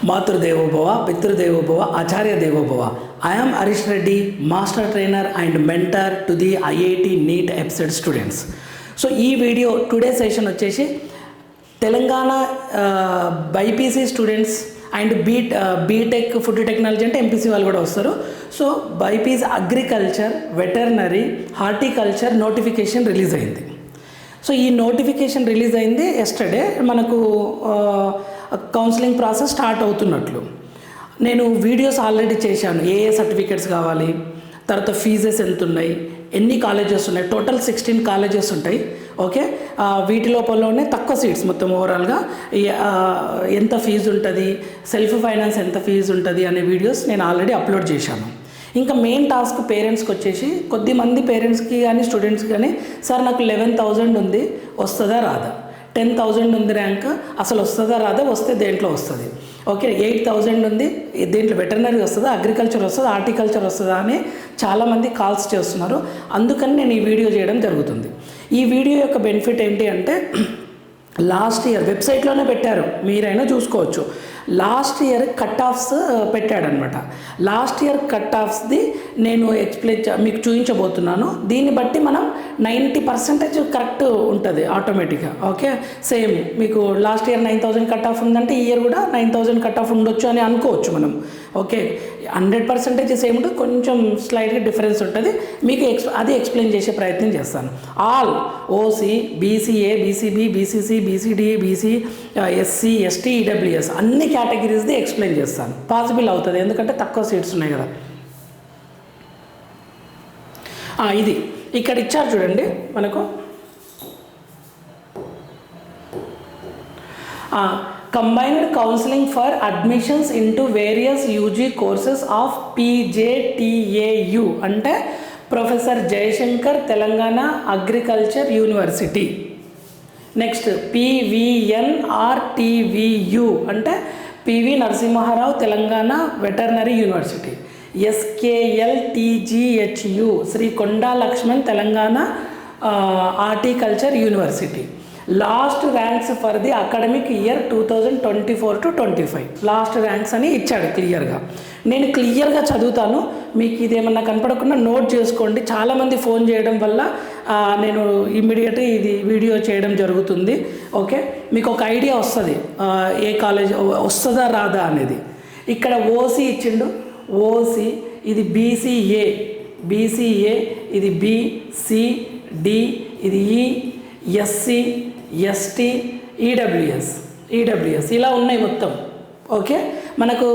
Matrudevo Bhava, Pitrudevo Bhava, Acharya Devo Bhava. I am Arish Reddy, Master Trainer and Mentor to the IIT NEET EPSET students. So, this video, today's session వచ్చేసి Telangana BiPC students and BTech food technology అంటే MPC వాళ్ళు కూడా వస్తారు. So BiPC agriculture, veterinary, horticulture notification release అయింది. So ఈ notification release అయింది yesterday. మనకు counselling process start అవుతున్నట్లు నేను వీడియోస్ ఆల్రెడీ చేశాను. ఏ సర్టిఫికేట్స్ కావాలి, తర్వాత ఫీజెస్ ఎంత ఉన్నాయి, ఎన్ని కాలేజెస్ ఉన్నాయి, టోటల్ 16 కాలేజెస్ ఉంటాయి. ఓకే, వీటి లోపలనే తక్కువ సీట్స్ మొత్తం ఓవరాల్గా ఎంత ఫీజు ఉంటుంది, సెల్ఫ్ ఫైనాన్స్ ఎంత ఫీజు ఉంటుంది అనే వీడియోస్ నేను ఆల్రెడీ అప్లోడ్ చేశాను. ఇంకా మెయిన్ టాస్క్ పేరెంట్స్కి వచ్చేసి, కొద్దిమంది పేరెంట్స్కి కానీ స్టూడెంట్స్కి కానీ, సార్ నాకు 11,000 ఉంది, వస్తుందా రాదా, 10,000 ఉంది ర్యాంక్, అసలు వస్తుందా రాదా, వస్తే దేంట్లో వస్తుంది, ఓకే 8,000 ఉంది, దేంట్లో వెటర్నరీ వస్తుందా, అగ్రికల్చర్ వస్తుందా, హార్టికల్చర్ వస్తుందా అని చాలామంది కాల్స్ చేస్తున్నారు. అందుకని నేను ఈ వీడియో చేయడం జరుగుతుంది. ఈ వీడియో యొక్క బెనిఫిట్ ఏంటి అంటే, లాస్ట్ ఇయర్ వెబ్సైట్లోనే పెట్టారు, మీరైనా చూసుకోవచ్చు. లాస్ట్ ఇయర్ కట్ ఆఫ్స్ పెట్టాడనమాట. లాస్ట్ ఇయర్ కట్ ఆఫ్స్ది నేను మీకు చూపించబోతున్నాను. దీన్ని బట్టి మనం 90% కరెక్ట్ ఉంటుంది ఆటోమేటిక్గా. ఓకే, సేమ్ మీకు లాస్ట్ ఇయర్ 9,000 కట్ ఆఫ్ ఉందంటే ఈ ఇయర్ కూడా 9,000 కట్ ఆఫ్ ఉండొచ్చు అని అనుకోవచ్చు మనం. ఓకే, 100% సేమ్ ఉంటుంది, కొంచెం స్లైట్గా డిఫరెన్స్ ఉంటుంది. మీకు అది ఎక్స్ప్లెయిన్ చేసే ప్రయత్నం చేస్తాను. All OC, BCA, BCB, BCC, BCD, BC, SC, ST, EWS అన్ని కేటగిరీస్ది ఎక్స్ప్లెయిన్ చేస్తాను. పాసిబుల్ అవుతుంది, ఎందుకంటే తక్కువ సీట్స్ ఉన్నాయి కదా. ఇది ఇక్కడ ఇచ్చారు చూడండి మనకు. Combined counselling for admissions into various UG courses of PJTAU అంటే professor Jayashankar Telangana agriculture university. Next PVNRTVU అంటే PV Narasimharao Telangana veterinary university. SKLTGHU Shri Konda Laxman Telangana horticulture university. Last ranks for the academic year 2024-25 last ranks అని ఇచ్చాడు క్లియర్గా. నేను క్లియర్గా చదువుతాను, మీకు ఇదేమన్నా కనపడకుండా నోట్ చేసుకోండి. చాలామంది ఫోన్ చేయడం వల్ల నేను ఇమ్మీడియట్గా ఇది వీడియో చేయడం జరుగుతుంది. ఓకే, మీకు ఒక ఐడియా వస్తుంది ఏ కాలేజ్ వస్తుందా రాదా అనేది. ఇక్కడ ఓసీ ఇచ్చిండు, ఓసీ ఇది BCA, ఇది BCD, ఇది SC, ST, EWS ఇలా ఉన్నాయి మొత్తం. ఓకే, మనకు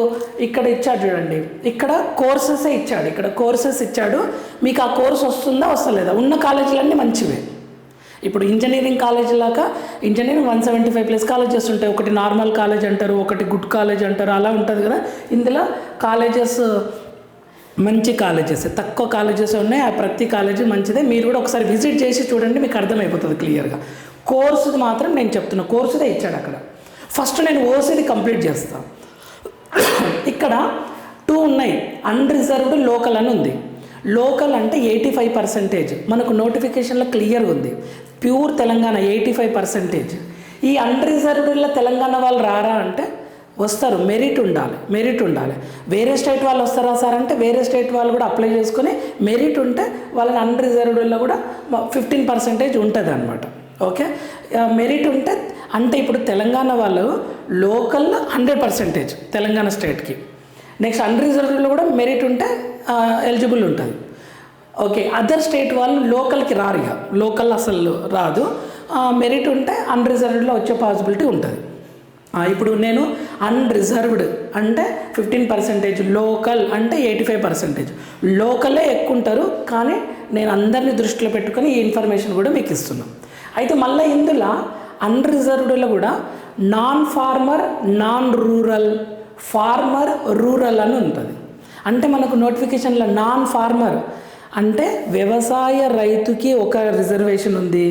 ఇక్కడ ఇచ్చాడు చూడండి, ఇక్కడ కోర్సెసే ఇచ్చాడు, ఇక్కడ కోర్సెస్ ఇచ్చాడు. మీకు ఆ కోర్స్ వస్తుందా వస్తలేదా, ఉన్న కాలేజీలన్నీ మంచివే. ఇప్పుడు ఇంజనీరింగ్ కాలేజ్ లాగా ఇంజనీరింగ్ 175+ కాలేజెస్ ఉంటాయి. ఒకటి నార్మల్ కాలేజ్ అంటారు, ఒకటి గుడ్ కాలేజ్ అంటారు, అలా ఉంటుంది కదా. ఇందులో కాలేజెస్ మంచి కాలేజెస్, తక్కువ కాలేజెస్ ఉన్నాయి. ఆ ప్రతి కాలేజీ మంచిదే. మీరు కూడా ఒకసారి విజిట్ చేసి చూడండి, మీకు అర్థమైపోతుంది క్లియర్గా. కోర్సుది మాత్రం నేను చెప్తున్నా, కోర్సుదే ఇచ్చాడు అక్కడ. ఫస్ట్ నేను ఓసీది కంప్లీట్ చేస్తాను. ఇక్కడ 2 ఉన్నాయి, అన్రిజర్వ్డ్, లోకల్ అని ఉంది. లోకల్ అంటే 85% మనకు నోటిఫికేషన్లో క్లియర్గా ఉంది. ప్యూర్ తెలంగాణ 85%. ఈ అన్రిజర్వ్డ్లో తెలంగాణ వాళ్ళు రారా అంటే వస్తారు, మెరిట్ ఉండాలి. వేరే స్టేట్ వాళ్ళు వస్తారా సార్ అంటే వేరే స్టేట్ వాళ్ళు కూడా అప్లై చేసుకుని మెరిట్ ఉంటే వాళ్ళని అన్రిజర్వ్డ్లో కూడా 15% ఉంటుంది అనమాట. ఓకే, మెరిట్ ఉంటే అంటే ఇప్పుడు తెలంగాణ వాళ్ళు లోకల్లో 100% తెలంగాణ స్టేట్కి. నెక్స్ట్ అన్రిజర్వ్డ్లో కూడా మెరిట్ ఉంటే ఎలిజిబుల్ ఉంటుంది. ఓకే, అదర్ స్టేట్ వాళ్ళు లోకల్కి రారు, ఇక లోకల్ అసలు రాదు. మెరిట్ ఉంటే అన్రిజర్వ్డ్లో వచ్చే పాసిబిలిటీ ఉంటుంది. ఇప్పుడు నేను అన్రిజర్వ్డ్ అంటే 15%, లోకల్ అంటే 85%. లోకలే ఎక్కువ ఉంటారు, కానీ నేను అందరినీ దృష్టిలో పెట్టుకొని ఈ ఇన్ఫర్మేషన్ కూడా మీకు ఇస్తున్నాను. అయితే మళ్ళీ ఇందులో అన్రిజర్వ్డ్లో కూడా non farmer, non rural, farmer, rural అని ఉంటుంది. అంటే మనకు నోటిఫికేషన్లో నాన్ ఫార్మర్ అంటే వ్యవసాయ రైతుకి ఒక రిజర్వేషన్ ఉంది,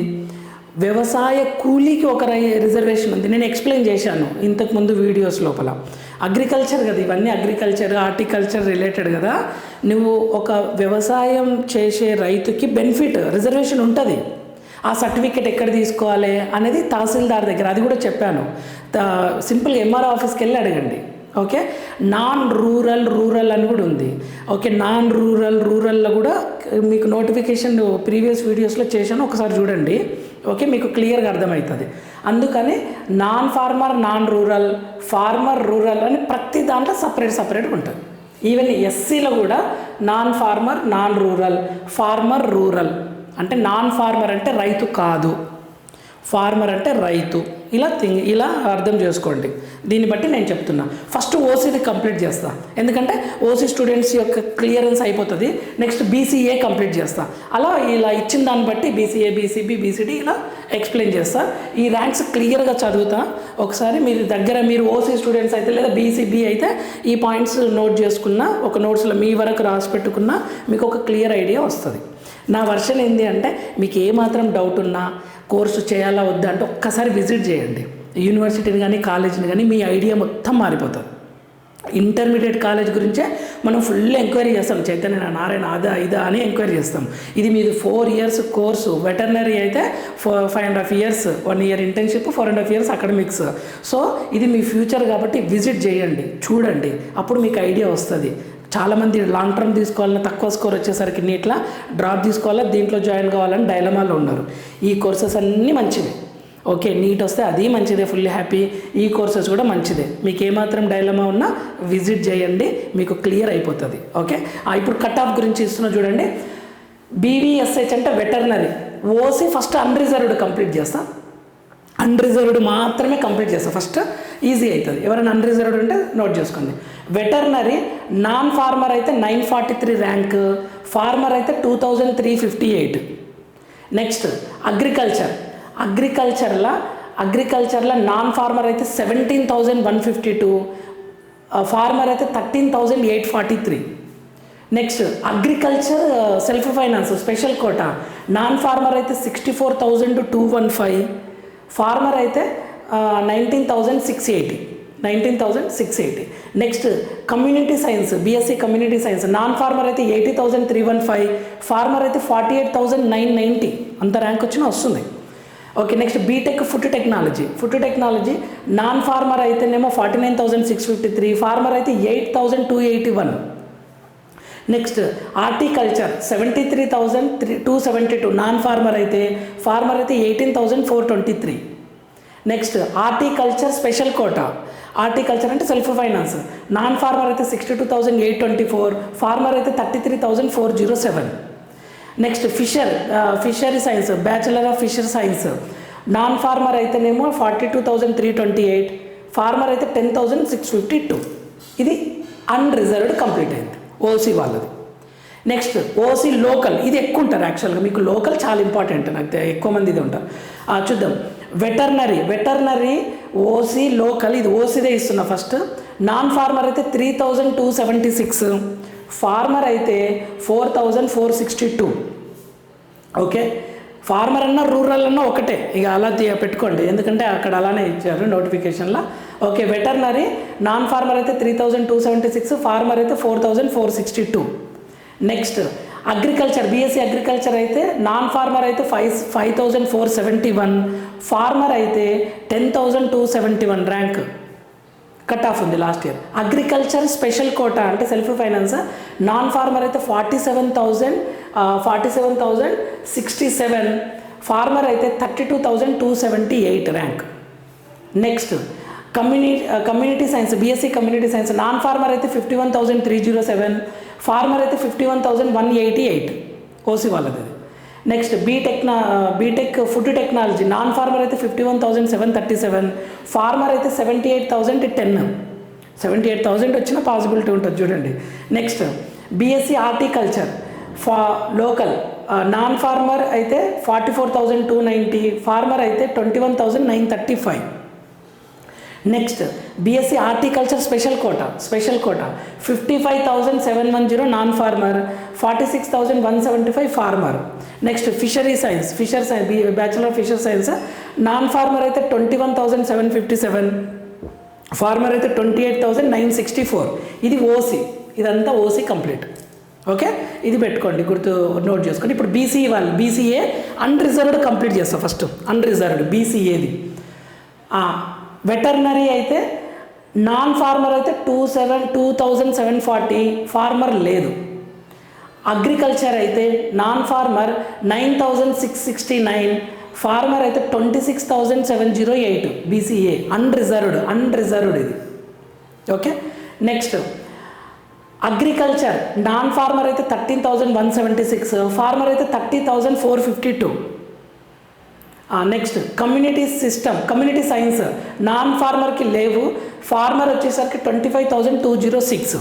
వ్యవసాయ కూలీకి ఒక రిజర్వేషన్ ఉంది. నేను ఎక్స్ప్లెయిన్ చేశాను ఇంతకుముందు వీడియోస్ లోపల. అగ్రికల్చర్ కదా ఇవన్నీ, అగ్రికల్చర్ హార్టికల్చర్ రిలేటెడ్ కదా. నువ్వు ఒక వ్యవసాయం చేసే రైతుకి బెనిఫిట్ రిజర్వేషన్ ఉంటుంది. ఆ సర్టిఫికేట్ ఎక్కడ తీసుకోవాలి అనేది తహసీల్దార్ దగ్గర, అది కూడా చెప్పాను. సింపుల్గా ఎంఆర్ఓ ఆఫీస్కి వెళ్ళి అడగండి. ఓకే. నాన్ రూరల్ అని కూడా ఉంది. ఓకే, నాన్ రూరల్లో కూడా మీకు నోటిఫికేషన్ ప్రీవియస్ వీడియోస్లో చేశాను, ఒకసారి చూడండి. ఓకే, మీకు క్లియర్గా అర్థమవుతుంది. అందుకని non farmer, non rural, farmer, rural అని ప్రతి దాంట్లో సపరేట్గా ఉంటుంది. ఈవెన్ ఎస్సీలో కూడా non farmer, non rural, farmer, rural. అంటే నాన్ ఫార్మర్ అంటే రైతు కాదు, ఫార్మర్ అంటే రైతు. ఇలా అర్థం చేసుకోండి. దీన్ని బట్టి నేను చెప్తున్నా. ఫస్ట్ ఓసీది కంప్లీట్ చేస్తా, ఎందుకంటే ఓసీ స్టూడెంట్స్ యొక్క క్లియరెన్స్ అయిపోతుంది. నెక్స్ట్ బీసీఏ కంప్లీట్ చేస్తా. ఇలా ఇచ్చిన దాన్ని బట్టి బీసీఏ, బీసీబీ, బీసీడీ ఇలా ఎక్స్ప్లెయిన్ చేస్తా. ఈ ర్యాంక్స్ క్లియర్గా చదువుతా. ఒకసారి మీరు ఓసీ స్టూడెంట్స్ అయితే లేదా బీసీబీ అయితే ఈ పాయింట్స్ నోట్ చేసుకున్నా, ఒక నోట్స్లో మీ వరకు రాసి పెట్టుకున్నా మీకు ఒక క్లియర్ ఐడియా వస్తుంది. నా వర్షన్ ఏంటి అంటే, మీకు ఏమాత్రం డౌట్ ఉన్నా, కోర్సు చేయాలా వద్దా అంటే ఒక్కసారి విజిట్ చేయండి యూనివర్సిటీని కానీ కాలేజీని కానీ, మీ ఐడియా మొత్తం మారిపోతుంది. ఇంటర్మీడియట్ కాలేజ్ గురించే మనం ఫుల్ ఎంక్వైరీ చేస్తాం, చైతన్య నారాయణ అదా ఇదా అని ఎంక్వైరీ చేస్తాం. ఇది మీది 4 years కోర్సు. వెటర్నరీ అయితే 5.5 years, 1 year internship, 4.5 years academics. So ఇది మీ ఫ్యూచర్ కాబట్టి విజిట్ చేయండి, చూడండి, అప్పుడు మీకు ఐడియా వస్తుంది. చాలామంది లాంగ్ టర్మ్ తీసుకోవాలని, తక్కువ స్కోర్ వచ్చేసరికి నీట్లా డ్రాప్ తీసుకోవాలా, దీంట్లో జాయిన్ కావాలని డైలమాలో ఉన్నారు. ఈ కోర్సెస్ అన్నీ మంచివే. ఓకే, నీట్ వస్తే అది మంచిదే, ఫుల్లీ హ్యాపీ. ఈ కోర్సెస్ కూడా మంచిదే. మీకు ఏమాత్రం డైలమా ఉన్నా విజిట్ చేయండి, మీకు క్లియర్ అయిపోతుంది. ఓకే, ఇప్పుడు కట్ ఆఫ్ గురించి ఇస్తున్నా చూడండి. బీవీఎస్హెచ్ అంటే veterinary. OC first unreserved complete చేస్తా, అన్రిజర్వ్డ్ మాత్రమే కంప్లీట్ చేస్తా. ఫస్ట్ ఈజీ అవుతుంది. ఎవరైనా అన్రిజర్వ్డ్ ఉంటే నోట్ చేసుకోండి. వెటర్నరీ నాన్ ఫార్మర్ అయితే 943 ర్యాంక్, ఫార్మర్ అయితే 2358. నెక్స్ట్ అగ్రికల్చర్లో నాన్ ఫార్మర్ అయితే 17,152, ఫార్మర్ అయితే 13,843. Next agriculture self finance special quota, non farmer అయితే 64,215, ఫార్మర్ అయితే 19,680. Next community science, BSc community science, non farmer అయితే 80,315, ఫార్మర్ అయితే 48,990. అంత ర్యాంక్ వచ్చినా వస్తుంది. Okay, next BTech food technology non farmer అయితేనేమో 49,653, ఫార్మర్ అయితే 8,281. నెక్స్ట్ హార్టికల్చర్ 73,272, నాన్ ఫార్మర్ అయితే, ఫార్మర్ అయితే 18,423. Next horticulture special quota, horticulture అంటే సెల్ఫ్ ఫైనాన్స్, నాన్ ఫార్మర్ అయితే 62,824, ఫార్మర్ అయితే 33,407. Next fishery science, bachelor of fisher science, non farmer అయితేనేమో 42,328, farmer అయితే 10,652. ఇది అన్రిజర్వ్డ్ కంప్లీట్ అయింది ఓసీ వాళ్ళది. నెక్స్ట్ ఓసీ లోకల్, ఇది ఎక్కువ ఉంటారు యాక్చువల్గా. మీకు లోకల్ చాలా ఇంపార్టెంట్, నాకు ఎక్కువ మంది ఇది ఉంటారు. చూద్దాం. వెటర్నరీ ఓసీ లోకల్, ఇది ఓసీదే ఇస్తున్నా. ఫస్ట్ నాన్ ఫార్మర్ అయితే 3,276, ఫార్మర్ అయితే 4,462. ఓకే, ఫార్మర్ అన్నా రూరల్ అన్నా ఒకటే, ఇక అలా పెట్టుకోండి, ఎందుకంటే అక్కడ అలానే ఇచ్చారు నోటిఫికేషన్లో. ఓకే, వెటర్నరీ నాన్ ఫార్మర్ అయితే 3,276, ఫార్మర్ అయితే 4,462. నెక్స్ట్ అగ్రికల్చర్, బీఎస్సీ అగ్రికల్చర్ అయితే నాన్ ఫార్మర్ అయితే 5,471, ఫార్మర్ అయితే 10,271 ర్యాంక్ కట్ ఆఫ్ ఉంది last year. Agriculture special quota అంటే సెల్ఫ్ ఫైనాన్స్, నాన్ ఫార్మర్ అయితే 47,067, ఫార్మర్ అయితే 32,278 rank. Next community science, BSc community science, non farmer అయితే 51,307, ఫార్మర్ అయితే 51,188 ఓసీ వాళ్ళది. Next BTech food technology, non farmer అయితే 51,737, farmer అయితే 78,010. 78,000 వచ్చిన పాసిబిలిటీ ఉంటుంది చూడండి. Next BSc horticulture local, non farmer అయితే 44,290, ఫార్మర్ అయితే 21,935. Next BSc horticulture special quota 55,710 non farmer, 46,175 farmer. Next fisher science bachelor fisher science, non farmer అయితే 21,757, farmer అయితే 28,964. ఇది ఓసీ, ఇదంతా ఓసీ కంప్లీట్. ఓకే, ఇది పెట్టుకోండి, నోట్ చేసుకోండి. ఇప్పుడు బీసీఏ అన్రిజర్వ్డ్ కంప్లీట్ చేస్తాం. ఫస్ట్ అన్రిజర్వ్డ్ బీసీఏది. వెటర్నరీ అయితే నాన్ ఫార్మర్ అయితే 2740, ఫార్మర్ లేదు. అగ్రికల్చర్ అయితే నాన్ ఫార్మర్ 9669, ఫార్మర్ అయితే 26708 బీసీఏ అన్రిజర్వ్డ్ ఇది. Okay, next agriculture non farmer అయితే 13,176, ఫార్మర్ అయితే 30,452. నెక్స్ట్ కమ్యూనిటీ సైన్స్ నాన్ ఫార్మర్కి లేవు, ఫార్మర్ వచ్చేసరికి 25,206.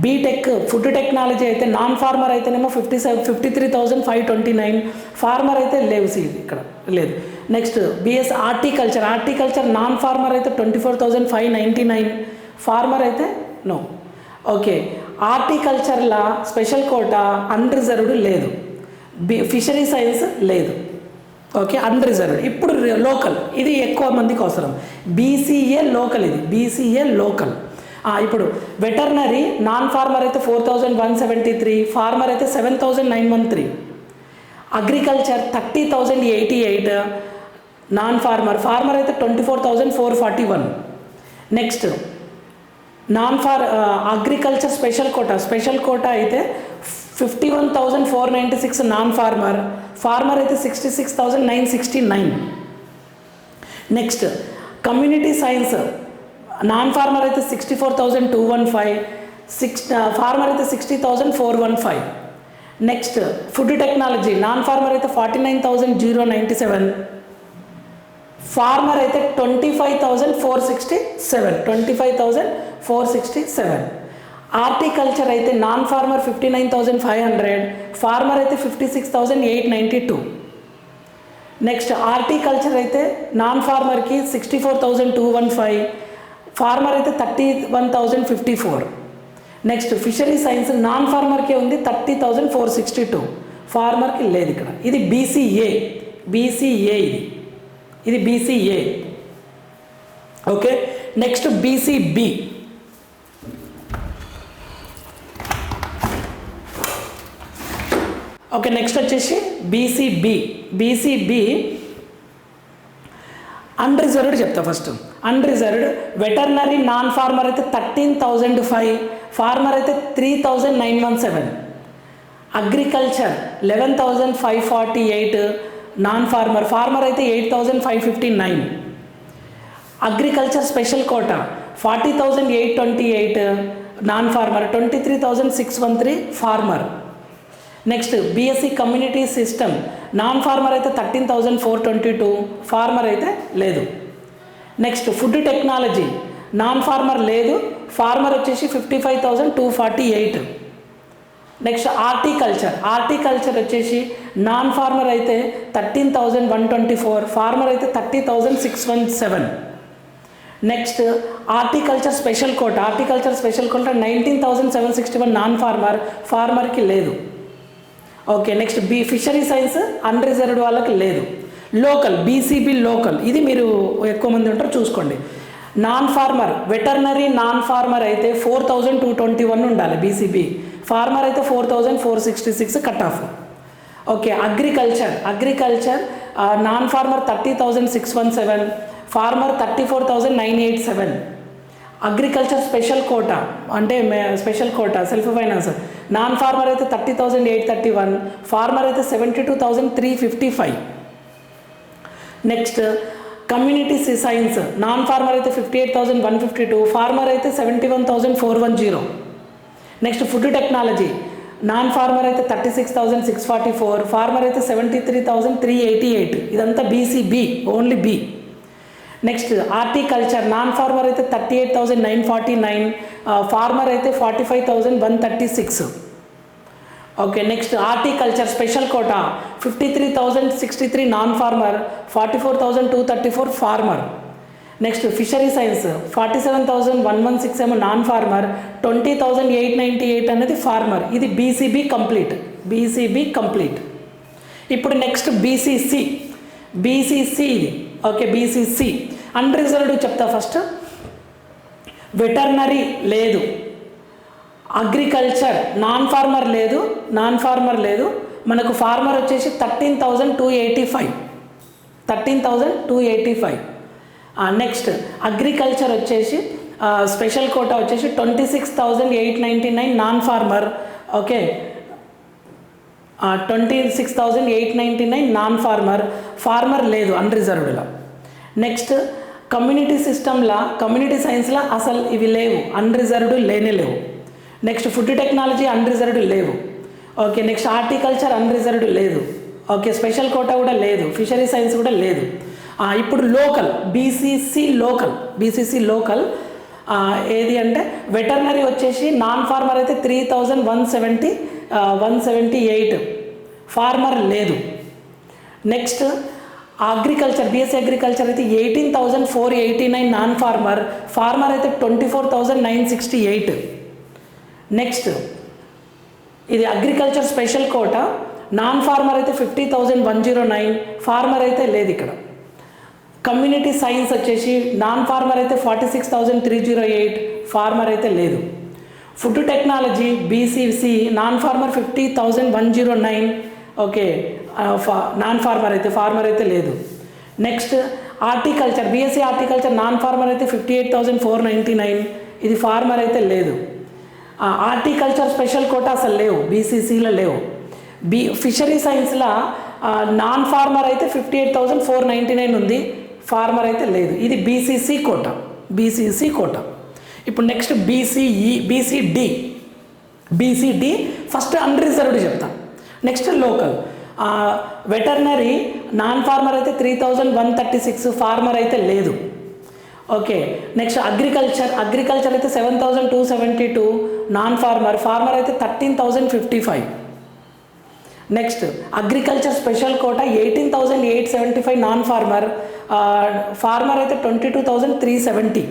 బీటెక్ ఫుడ్ టెక్నాలజీ అయితే నాన్ ఫార్మర్ అయితేనేమో 53,529, ఫార్మర్ అయితే లేవు, ఇక్కడ లేదు. Next BS horticulture non farmer అయితే 24,599, ఫార్మర్ అయితే నో. ఓకే, హార్టికల్చర్లా స్పెషల్ కోటా అన్రిజర్వ్డ్ లేదు, ఫిషరీ సైన్స్ లేదు. Okay, unreserved. ఇప్పుడు లోకల్, ఇది ఎక్కువ మందికి అవసరం, బీసీఏ లోకల్. ఇది బీసీఏ లోకల్. ఇప్పుడు వెటర్నరీ నాన్ ఫార్మర్ అయితే 4,173, ఫార్మర్ అయితే 7,913. అగ్రికల్చర్ 30,088 నాన్ ఫార్మర్ అయితే 24,441. నెక్స్ట్ అగ్రికల్చర్ స్పెషల్ కోటా అయితే 51,496 నాన్ ఫార్మర్ అయితే 66,969. Next community science non farmer అయితే 64,215, ఫార్మర్ అయితే 60,415. Next food technology non farmer అయితే 49,097, ఫార్మర్ అయితే 25,467. హార్టికల్చర్ అయితే నాన్ ఫార్మర్ 59,500, ఫార్మర్ అయితే 56,892. నెక్స్ట్ హార్టికల్చర్ అయితే నాన్ ఫార్మర్కి 64,215, ఫార్మర్ అయితే 31,054. నెక్స్ట్ ఫిషరీ సైన్స్ నాన్ ఫార్మర్కే ఉంది 30,462, ఫార్మర్కి లేదు ఇక్కడ. ఇది బీసీఏ ఇది BCA. Okay, next BCB. Okay, next వచ్చేసి బీసీబీ అన్రిజర్వ్డ్ చెప్తా. First unreserved veterinary non farmer అయితే 13,005, ఫార్మర్ అయితే 3,917. అగ్రికల్చర్ 11,548 నాన్ ఫార్మర్ అయితే 8,559. Agriculture special quota 40,828 non farmer, 23,613 farmer. Next BSc community system non farmer అయితే 13,422, ఫార్మర్ అయితే లేదు. Next food technology non farmer లేదు, farmer వచ్చేసి 55,248. నెక్స్ట్ హార్టికల్చర్ వచ్చేసి నాన్ ఫార్మర్ అయితే 13,124, ఫార్మర్ అయితే 30,617. Next horticulture special quota 19,761 non ఫార్మర్కి లేదు. Okay, next fishery science unreserved వాళ్ళకి లేదు. లోకల్ బీసీబీ లోకల్, ఇది మీరు ఎక్కువ మంది ఉంటారు చూసుకోండి. Non farmer veterinary non farmer అయితే 4,221 ఉండాలి బీసీబీ, ఫార్మర్ అయితే 4,466 cut off. Okay, agriculture non farmer 30,617, farmer 34,987. Agriculture special quota self finance non farmer అయితే 30,831, ఫార్మర్ అయితే 72,355. Next community science non farmer అయితే 58,152, ఫార్మర్ అయితే 71,410. Next food technology non farmer అయితే 36,644, farmer అయితే 73,388. ఇదంతా BCB, only B. Next horticulture non farmer అయితే 38,949, farmer అయితే 45,136. Okay, next horticulture special quota 53,063 non farmer, 44,234 farmer. Next fishery science 47,116 ఏమో non farmer, 20,898 అనేది farmer. ఇది బీసీబీ కంప్లీట్. ఇప్పుడు నెక్స్ట్ బీసీసీ ఇది. ఓకే, బీసీసీ అన్రిజర్వ్డ్ చెప్తా. ఫస్ట్ వెటర్నరీ లేదు, agriculture non farmer లేదు, మనకు ఫార్మర్ వచ్చేసి 13,285. నెక్స్ట్ అగ్రికల్చర్ వచ్చేసి స్పెషల్ కోటా వచ్చేసి 26,899 non farmer. Okay, 26,899 non farmer. Farmer లేదు అన్రిజర్వ్డ్లో. నెక్స్ట్ కమ్యూనిటీ సిస్టమ్లా, కమ్యూనిటీ సైన్స్లో అసలు ఇవి లేవు, అన్రిజర్వ్డ్ లేనే లేవు. నెక్స్ట్ ఫుడ్ టెక్నాలజీ అన్రిజర్వ్డ్ లేవు. ఓకే, నెక్స్ట్ హార్టికల్చర్ అన్రిజర్వ్డ్ లేదు. ఓకే, స్పెషల్ కోటా కూడా లేదు, ఫిషరీ సైన్స్ కూడా లేదు. ఇప్పుడు లోకల్ బీసీసీ లోకల్ ఏది అంటే వెటర్నరీ వచ్చేసి నాన్ ఫార్మర్ అయితే 3,178 ఫార్మర్ లేదు. నెక్స్ట్ అగ్రికల్చర్ బీఎస్సీ అగ్రికల్చర్ అయితే 18,489 నాన్ ఫార్మర్. ఫార్మర్ అయితే 24,968. నెక్స్ట్ ఇది agriculture special quota, non farmer అయితే 50,109, ఫార్మర్ అయితే లేదు ఇక్కడ. కమ్యూనిటీ సైన్స్ వచ్చేసి నాన్ ఫార్మర్ అయితే 46,308, ఫార్మర్ అయితే లేదు. Food technology BCC non farmer 50,109. Okay, non farmer అయితే, ఫార్మర్ అయితే లేదు. Next horticulture BSc horticulture non farmer అయితే 58,499, ఇది ఫార్మర్ అయితే లేదు. హార్టికల్చర్ స్పెషల్ కోటా అసలు లేవు, బీసీసీలో లేవు. ఫిషరీ సైన్స్లో నాన్ ఫార్మర్ అయితే 58,499 ఉంది, ఫార్మర్ అయితే లేదు. ఇది బీసీసీ కోటా. ఇప్పుడు నెక్స్ట్ బీసీడీ ఫస్ట్ అన్రిజర్వ్డ్ చెప్తాం. Next local veterinary non farmer అయితే 3,136, ఫార్మర్ అయితే లేదు. ఓకే, నెక్స్ట్ అగ్రికల్చర్ అయితే 7,272 నాన్ ఫార్మర్ అయితే 13,055. Next agriculture special quota 18,875 non farmer అయితే 22,370,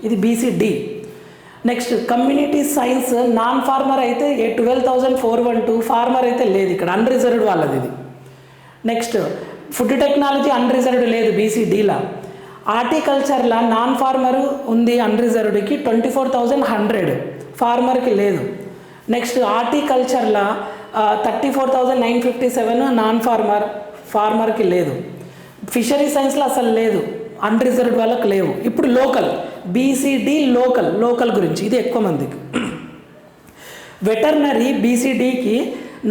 ఇది BCD. Next community science non farmer అయితే 12,412, ఫార్మర్ అయితే లేదు ఇక్కడ, అన్రిజర్వ్డ్ వాళ్ళది ఇది. నెక్స్ట్ ఫుడ్ టెక్నాలజీ అన్రిజర్వ్డ్ లేదు బీసీడీలా. హార్టికల్చర్లో నాన్ ఫార్మర్ ఉంది అన్రిజర్వ్డ్కి 24,100, ఫార్మర్కి లేదు. నెక్స్ట్ హార్టికల్చర్లో 34,957 నాన్ ఫార్మర్కి లేదు. ఫిషరీ సైన్స్లో అసలు లేదు, అన్రిజర్వ్డ్ వాళ్ళకి లేవు. ఇప్పుడు లోకల్ బీసీడీ లోకల్ గురించి ఇది ఎక్కువ మందికి. వెటర్నరీ బీసీడీకి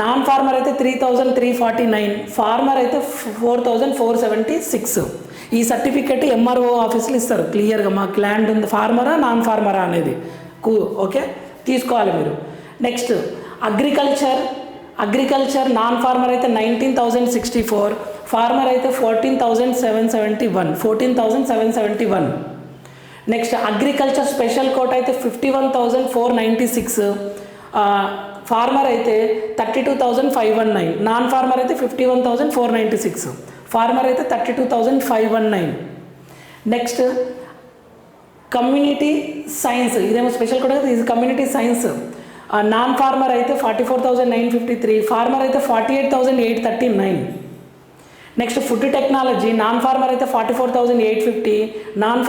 నాన్ ఫార్మర్ అయితే 3,349, ఫార్మర్ అయితే 4,476. ఈ సర్టిఫికెట్ ఎంఆర్ఓ ఆఫీసులు ఇస్తారు క్లియర్గా, మాకు ల్యాండ్ ఉంది, ఫార్మరా నాన్ ఫార్మరా అనేది. ఓకే, తీసుకోవాలి మీరు. నెక్స్ట్ అగ్రికల్చర్ నాన్ ఫార్మర్ అయితే 19,064, ఫార్మర్ అయితే 14,771. నెక్స్ట్ అగ్రికల్చర్ స్పెషల్ కోటా అయితే 51,496, ఫార్మర్ అయితే 32,519, నాన్ ఫార్మర్ అయితే 51,496, ఫార్మర్ అయితే 32,519. నెక్స్ట్ కమ్యూనిటీ సైన్స్, ఇదేమో స్పెషల్ కోటా, ఇది కమ్యూనిటీ సైన్స్. నాన్ ఫార్మర్ అయితే 44,953, ఫార్మర్ అయితే 48,839. Next food technology non farmer అయితే 44,850, నాన్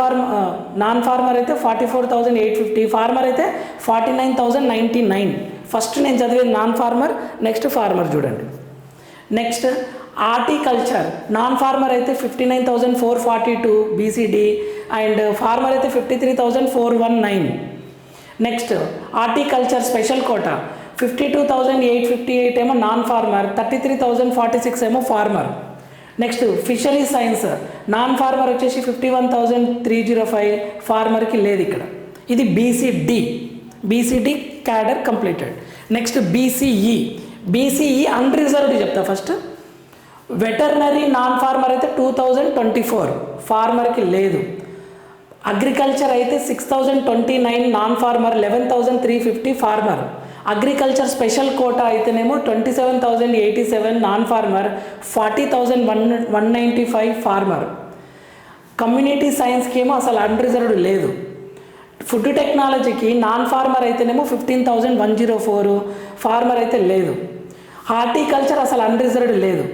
ఫార్మర్ అయితే 44,850, ఫార్మర్ అయితే 49,099. ఫస్ట్ నేను చదివేది నాన్ ఫార్మర్, నెక్స్ట్ ఫార్మర్ చూడండి. నెక్స్ట్ హార్టికల్చర్ నాన్ ఫార్మర్ అయితే 59,442 బీసీడీ, అండ్ ఫార్మర్ అయితే 53,419. నెక్స్ట్ హార్టికల్చర్ స్పెషల్ కోటా 52,858 ఏమో నాన్ ఫార్మర్, 33,046 ఏమో farmer. Next fishery science non farmer వచ్చేసి 51,305, ఫార్మర్కి లేదు ఇక్కడ. ఇది BCD cadre completed. Next BCE unreserved చెప్తా ఫస్ట్. వెటర్నరీ నాన్ ఫార్మర్ అయితే 2,024, ఫార్మర్కి లేదు. అగ్రికల్చర్ అయితే 6,029 non farmer, 11,350 farmer. Agriculture special quota అయితేనేమో 27,087 నాన్ ఫార్మర్, 40,195 ఫార్మర్. కమ్యూనిటీ సైన్స్కి ఏమో అసలు అన్రిజర్వ్డ్ లేదు. ఫుడ్ టెక్నాలజీకి నాన్ ఫార్మర్ అయితేనేమో 15,104, ఫార్మర్ అయితే లేదు. హార్టికల్చర్ అసలు అన్రిజర్వ్డ్ లేదు.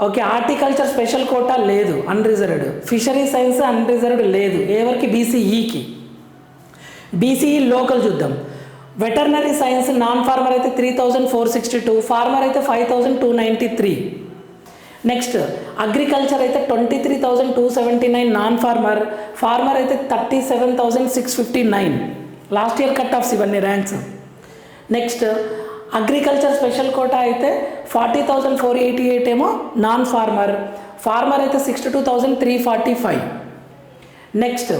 ఓకే, హార్టికల్చర్ స్పెషల్ కోటా లేదు, అన్రిజర్వ్డ్. ఫిషరీ సైన్స్ అన్రిజర్వ్డ్ లేదు ఎవరికి, బీసీఈకి. బీసీఈ లోకల్ చూద్దాం. వెటర్నరీ సైన్స్ నాన్ ఫార్మర్ అయితే 3,462, ఫార్మర్ అయితే 5,293. నెక్స్ట్ అగ్రికల్చర్ అయితే 23,279 నాన్ ఫార్మర్, ఫార్మర్ అయితే 37,659. లాస్ట్ ఇయర్ కట్ ఆఫ్స్ ఇవన్నీ ranks. Next agriculture special quota అయితే 40,488 ఏమో నాన్ ఫార్మర్, ఫార్మర్ అయితే 62,345. నెక్స్ట్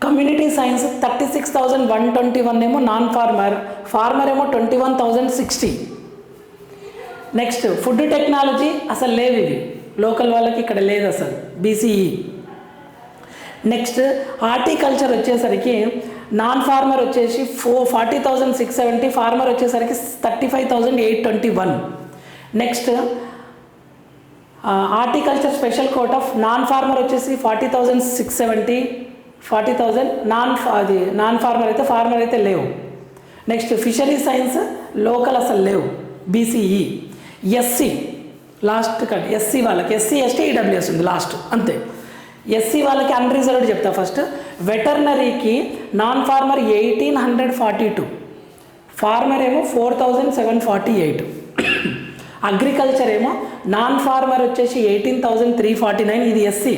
కమ్యూనిటీ సైన్స్ 36,121 ఏమో నాన్ ఫార్మర్, ఫార్మర్ ఏమో 21,060. నెక్స్ట్ ఫుడ్ టెక్నాలజీ అసలు లేవు, ఇవి లోకల్ వాళ్ళకి ఇక్కడ లేదు అసలు, బీసీఈ. నెక్స్ట్ హార్టికల్చర్ వచ్చేసరికి నాన్ ఫార్మర్ వచ్చేసి 40,670, ఫార్మర్ వచ్చేసరికి 35,821. Next horticulture special quota non farmer వచ్చేసి 40,670, 40,000 నాన్ ఫార్మర్ అయితే, ఫార్మర్ అయితే లేవు. నెక్స్ట్ ఫిషరీ సైన్స్ లోకల్ అసలు లేవు, BCE. SC last cut, SC వాళ్ళకి ఎస్సీ ఎస్టీ ఈడబ్ల్యూఎస్ ఉంది లాస్ట్, అంతే. ఎస్సీ వాళ్ళకి అన్రిజర్వ్డ్ చెప్తా ఫస్ట్. వెటర్నరీకి నాన్ ఫార్మర్ 1,842, ఫార్మర్ ఏమో 4,748. అగ్రికల్చర్ ఏమో నాన్ ఫార్మర్ వచ్చేసి 18,349, ఇది ఎస్సీ.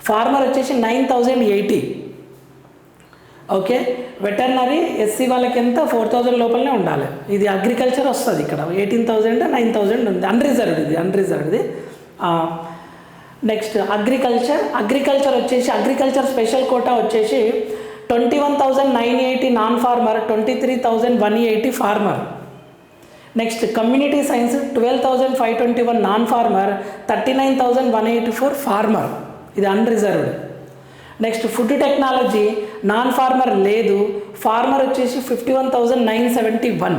ఫార్మర్ వచ్చేసి 9,080. ఓకే, వెటర్నరీ ఎస్సీ వాళ్ళకి ఎంత 4,000 లోపలనే ఉండాలి. ఇది అగ్రికల్చర్ వస్తుంది ఇక్కడ 18,000 9,000 ఉంది, అన్రిజర్వ్డ్, ఇది అన్రిజర్వ్డ్ది. నెక్స్ట్ అగ్రికల్చర్ వచ్చేసి అగ్రికల్చర్ స్పెషల్ కోటా వచ్చేసి 21,980 non farmer, 23,180 farmer. Next community science 12,521 non farmer, 39,184 farmer, ఇది unreserved. Next food technology non farmer లేదు, ఫార్మర్ వచ్చేసి 51,971.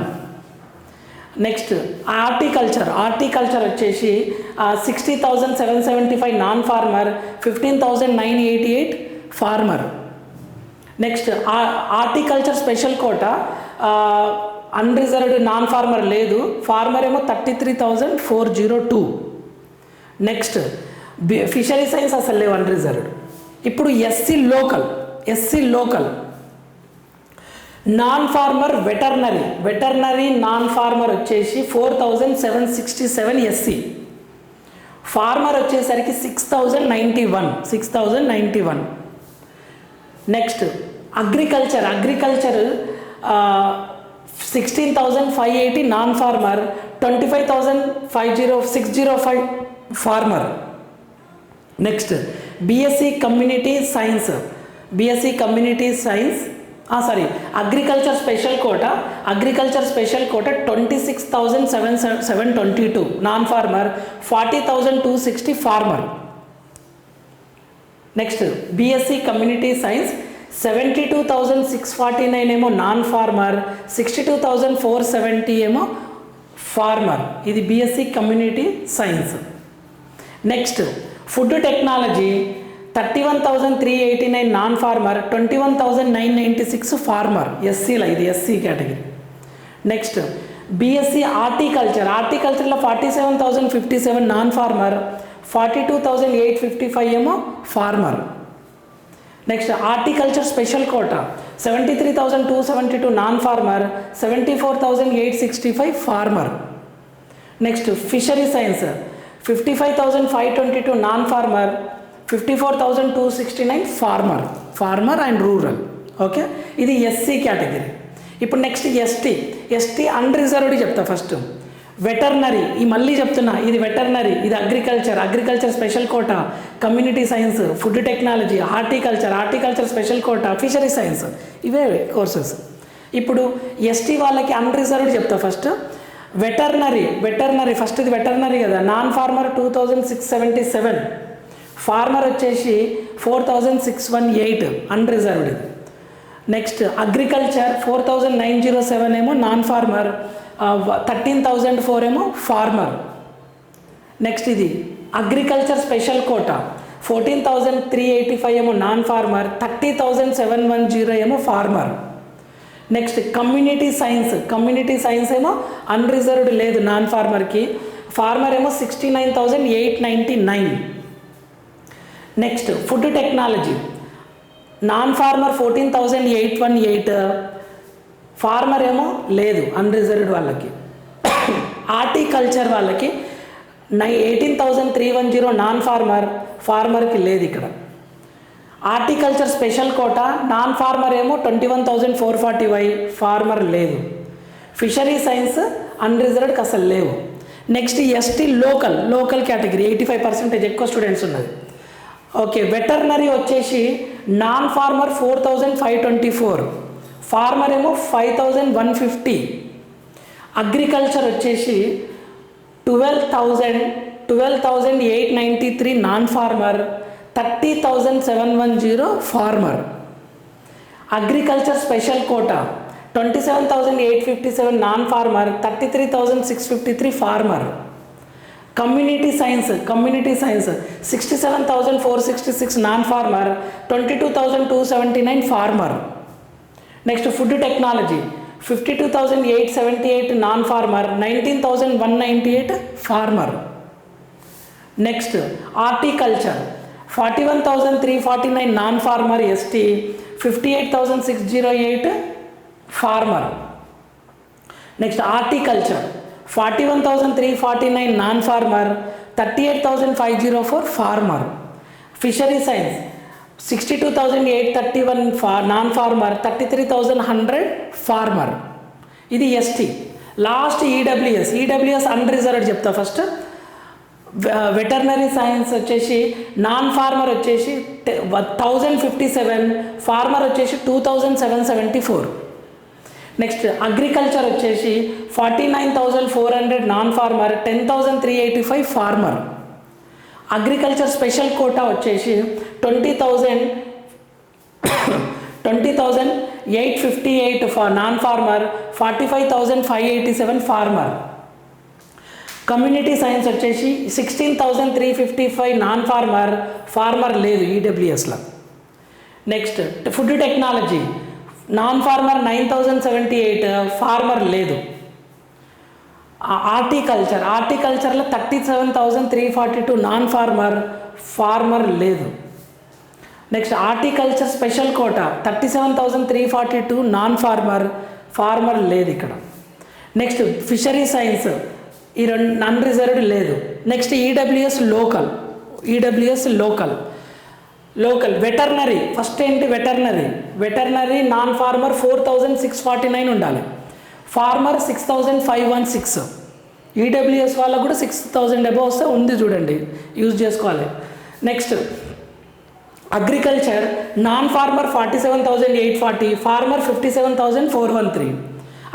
నెక్స్ట్ హార్టికల్చర్ వచ్చేసి 60,775 non farmer, 15,988 farmer. Next horticulture special quota unreserved non farmer లేదు, farmer ఏమో 33,402. Next fishery science అసలు లేవు, unreserved. ఇప్పుడు SC local non farmer veterinary non farmer వచ్చేసి 4,767 SC, farmer వచ్చేసరికి 6,091. Next agriculture 16,580 non farmer, 25,605 farmer. Next BSc community science agriculture special quota 26,722 non farmer, 40,260 farmer. Next BSc community science 72,649 ఏమో non farmer, 62,470 ఏమో farmer, ఇది BSc community science. Next food technology 31,389 non farmer, 21,996 farmer, ఎస్సీలో ఇది SC category. Next BSc హార్టికల్చర్లో 47,057 non farmer, 42,855 ఏమో farmer. Next horticulture special quota 73,272 non farmer, 74,865 farmer. Next fishery science 55,522 non farmer, 54,269 farmer and rural. Okay, ఇది SC category. ఇప్పుడు next ST unreserved చెప్తా first. Veterinary మళ్ళీ చెప్తున్నా, ఇది వెటర్నరీ, ఇది agriculture special quota, community science, food technology, horticulture special quota, fishery science, ఇవే courses. ఇప్పుడు ST వాళ్ళకి అన్రిజర్వ్డ్ చెప్తా ఫస్ట్. వెటర్నరీ ఫస్ట్, ఇది వెటర్నరీ కదా, నాన్ ఫార్మర్ 2,677, ఫార్మర్ వచ్చేసి 4,618 అన్రిజర్వ్డ్. నెక్స్ట్ అగ్రికల్చర్ 4,907 ఏమో నాన్ ఫార్మర్, 13,004 ఏమో ఫార్మర్. నెక్స్ట్ ఇది అగ్రికల్చర్ స్పెషల్ కోటా 14,385 ఏమో నాన్ ఫార్మర్, 30,710 ఏమో ఫార్మర్. నెక్స్ట్ కమ్యూనిటీ సైన్స్ ఏమో అన్రిజర్వ్డ్ లేదు నాన్ ఫార్మర్కి, ఫార్మర్ ఏమో 69,899. Next food technology non farmer 14,818, farmer ఏమో లేదు అన్రిజర్వ్డ్ వాళ్ళకి. హార్టికల్చర్ వాళ్ళకి 18,310 నాన్ ఫార్మర్, ఫార్మర్కి లేదు ఇక్కడ. Horticulture special quota non farmer ఏమో 21,440, ఫార్మర్ లేదు. ఫిషరీ సైన్స్ అన్రిజర్వ్డ్కి అసలు లేవు. నెక్స్ట్ ఎస్టీ లోకల్ కేటగిరీ 85% ఎక్కువ స్టూడెంట్స్ ఉన్నది. ఓకే, వెటర్నరీ వచ్చేసి నాన్ ఫార్మర్ 4,524, ఫార్మర్ ఏమో 5,150. అగ్రికల్చర్ వచ్చేసి 12,893 non farmer, 30,710 farmer. Agriculture special quota 27,857 non farmer, 33,653 farmer. Community science 67,466 non farmer, 22,279 farmer. Next food technology 52,878 non farmer, 19,198 farmer. Next horticulture 41,349 non farmer ST, 58,608 farmer. Next horticulture 41,349 non farmer, 38,504 farmer. Fishery science 62,831 non farmer, 33,100 farmer. ఇది ST. Last EWS unreserved చెప్తా first. Veterinary science వచ్చేసి non farmer వచ్చేసి 1,057, farmer వచ్చేసి 2,774. Next agriculture వచ్చేసి 49,400 non farmer, 10,385 farmer. Agriculture special quota వచ్చేసి 20,858 for non farmer, 45,587 farmer. Community science వచ్చేసి 16,355 non farmer, farmer లేదు ఈడబ్ల్యూఎస్లో. Next food technology non farmer 9,078, farmer లేదు. హార్టికల్చర్లో 37,342 నాన్ ఫార్మర్, ఫార్మర్ లేదు. Next horticulture special quota 37,342 non farmer, farmer లేదు ఇక్కడ. Next fishery science ఈ రెండు అన్రిజర్వ్డ్ లేదు. Next EWS local. Veterinary first ఏంటి వెటర్నరీ నాన్ ఫార్మర్ 4,649 ఉండాలి, ఫార్మర్ 6,516. ఈడబ్ల్యూఎస్ వాళ్ళకు కూడా 6,000 అబౌవ్ వస్తే ఉంది చూడండి, యూజ్ చేసుకోవాలి. Next agriculture non farmer 47,840, farmer 57,413.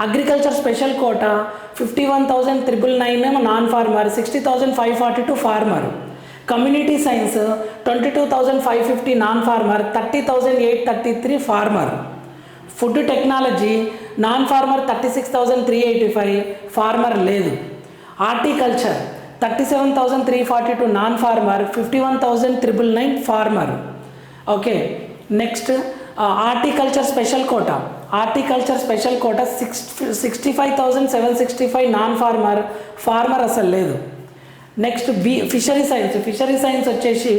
Agriculture special quota 51,999 non farmer, 60,542 farmer. Community science 22,550 non farmer, 30,833 farmer. Food technology non farmer 36,385, farmer లేదు. Horticulture 37,342 non farmer, 51,999 farmer. Okay, next horticulture special quota 65,765 non farmer, farmer అసలు లేదు. Next fishery science వచ్చేసి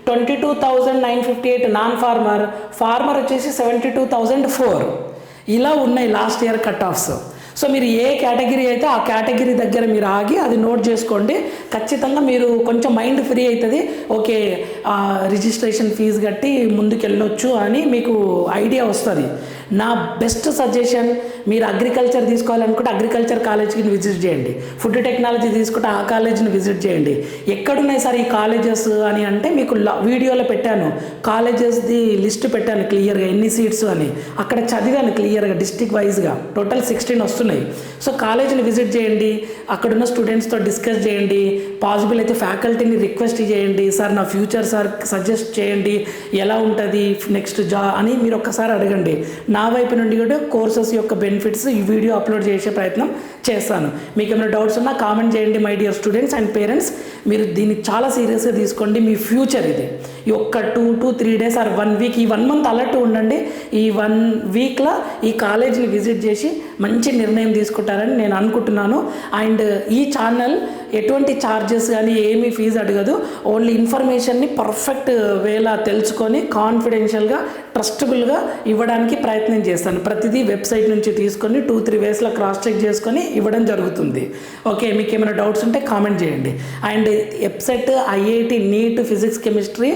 22,958 non farmer, farmer వచ్చేసి 72,004. ఇలా ఉన్నాయి last year cut offs. So మీరు ఏ category అయితే ఆ కేటగిరీ దగ్గర మీరు ఆగి అది నోట్ చేసుకోండి. ఖచ్చితంగా మీరు కొంచెం మైండ్ ఫ్రీ అవుతుంది. ఓకే, రిజిస్ట్రేషన్ ఫీజు కట్టి ముందుకు వెళ్ళొచ్చు అని మీకు ఐడియా వస్తుంది. నా బెస్ట్ సజెషన్, మీరు అగ్రికల్చర్ తీసుకోవాలనుకుంటే అగ్రికల్చర్ కాలేజ్కి విజిట్ చేయండి. ఫుడ్ టెక్నాలజీ తీసుకుంటే ఆ కాలేజీని విజిట్ చేయండి. ఎక్కడున్నాయి సార్ ఈ కాలేజెస్ అని అంటే మీకు వీడియోలో పెట్టాను, కాలేజెస్ది లిస్ట్ పెట్టాను క్లియర్గా, ఎన్ని సీట్స్ అని. అక్కడ చదివాను క్లియర్గా డిస్ట్రిక్ట్ వైజ్గా టోటల్ 16 వస్తున్నాయి. సో కాలేజీని విజిట్ చేయండి, అక్కడున్న స్టూడెంట్స్తో డిస్కస్ చేయండి, పాసిబుల్ అయితే ఫ్యాకల్టీని రిక్వెస్ట్ చేయండి, సార్ నా ఫ్యూచర్ సార్ సజెస్ట్ చేయండి, ఎలా ఉంటుంది నెక్స్ట్ అని మీరు ఒక్కసారి అడగండి. నా వైపు నుండి కూడా కోర్సెస్ యొక్క బెనిఫిట్స్ ఈ వీడియో అప్లోడ్ చేసే ప్రయత్నం చేస్తాను. మీకు ఏమైనా డౌట్స్ ఉన్నా కామెంట్ చేయండి my dear students and parents. మీరు దీన్ని చాలా సీరియస్గా తీసుకోండి, మీ ఫ్యూచర్ ఇది. ఈ ఒక్క 2 to 3 days ఆర్ 1 week, ఈ 1 month అలర్ట్ ఉండండి. ఈ 1 weekలో ఈ కాలేజీని విజిట్ చేసి మంచి నిర్ణయం తీసుకుంటారని నేను అనుకుంటున్నాను. అండ్ ఈ ఛానల్ ఎటువంటి ఛార్జెస్ కానీ ఏమీ ఫీజు అడగదు. ఓన్లీ ఇన్ఫర్మేషన్ని పర్ఫెక్ట్ వేలా తెలుసుకొని కాన్ఫిడెన్షియల్గా ట్రస్టబుల్గా ఇవ్వడానికి ప్రయత్నం చేస్తాను. ప్రతిదీ వెబ్సైట్ నుంచి తీసుకొని 2-3 waysలో క్రాస్ చెక్ చేసుకొని ఇవ్వడం జరుగుతుంది. ఓకే, మీకు ఏమైనా డౌట్స్ ఉంటే కామెంట్ చేయండి. And EAPCET, IIT, NEET, physics, chemistry,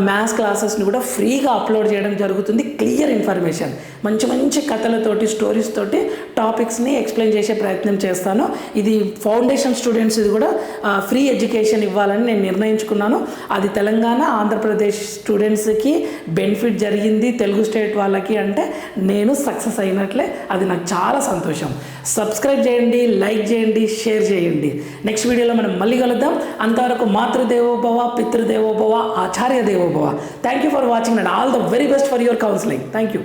maths క్లాసెస్ని కూడా ఫ్రీగా అప్లోడ్ చేయడం జరుగుతుంది. క్లియర్ ఇన్ఫర్మేషన్, మంచి మంచి కథలతోటి, స్టోరీస్ తోటి టాపిక్స్ని ఎక్స్ప్లెయిన్ చేసే ప్రయత్నం చేస్తాను. ఇది ఫౌండేషన్ స్టూడెంట్స్ ఇది కూడా ఫ్రీ ఎడ్యుకేషన్ ఇవ్వాలని నేను నిర్ణయించుకున్నాను. అది తెలంగాణ, ఆంధ్రప్రదేశ్ స్టూడెంట్స్కి బెనిఫిట్ జరిగింది, తెలుగు స్టేట్ వాళ్ళకి అంటే నేను సక్సెస్ అయినట్లే. అది నాకు చాలా సంతోషం. సబ్స్క్రైబ్ చేయండి, లైక్ చేయండి, షేర్ చేయండి. నెక్స్ట్ వీడియోలో మనం మళ్ళీ కలుద్దాం. అంతవరకు మాతృదేవోభవ, పితృదేవోభవ, ఆచార్య దేవోభవ. Thank you for watching and all the very best for your counselling. Thank you.